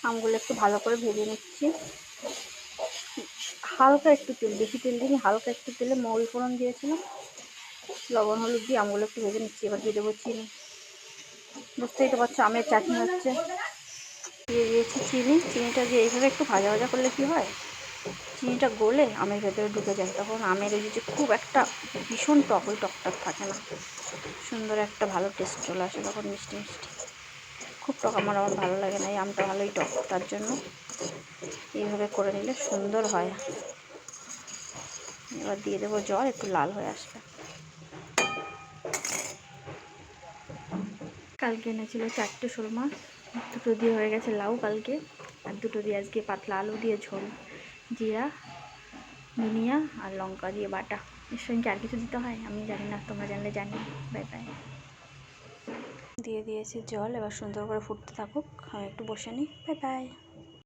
আমগুলো একটু ভালো করে ভেজে নিচ্ছি। হালকা একটু তেল, বেশি তেল দিইনি, হালকা একটু তেলে মৌরি ফোড়ন দিয়েছিলাম, লবণ হলুদ দিয়ে আমগুলো একটু ভেজে নিচ্ছি। এবার দিয়ে দেবো চিনি। বুঝতেই তো পারছো আমের চাটনি হচ্ছে। দিয়ে দিয়েছি চিনি। চিনিটা দিয়ে এইভাবে একটু ভাজা ভাজা করলে কি হয়, চিনিটা গলে আমের ভেতরে ঢুকে যায়, তখন আমের ওই যে খুব একটা ভীষণ টক, ওই টকটা থাকে না, সুন্দর একটা ভালো টেস্ট চলে আসে তখন, মিষ্টি মিষ্টি। খুব টক আমার ভালো লাগে না, এই আমটা ভালোই টক, তার জন্য এইভাবে করে নিলে সুন্দর হয়। এবার দিয়ে দেবো জল, একটু লাল হয়ে আসবে। কালকে এনেছিল 4টে শোল মাছ, 2টো দিয়ে হয়ে গেছে লাউ কালকে, আর 2টো দিয়ে আজকে পাতলা আলু দিয়ে ঝোল, জিরা ধনিয়া আর লঙ্কা দিয়ে বাটা। এর সঙ্গে আর কিছু দিতে হয় আমি জানি না, তোমরা জানলে জানি। Bye bye. দিয়ে দিয়েছি জল, এবার সুন্দর করে ফুটতে থাকুক, আমি একটু বসে নিই। Bye bye.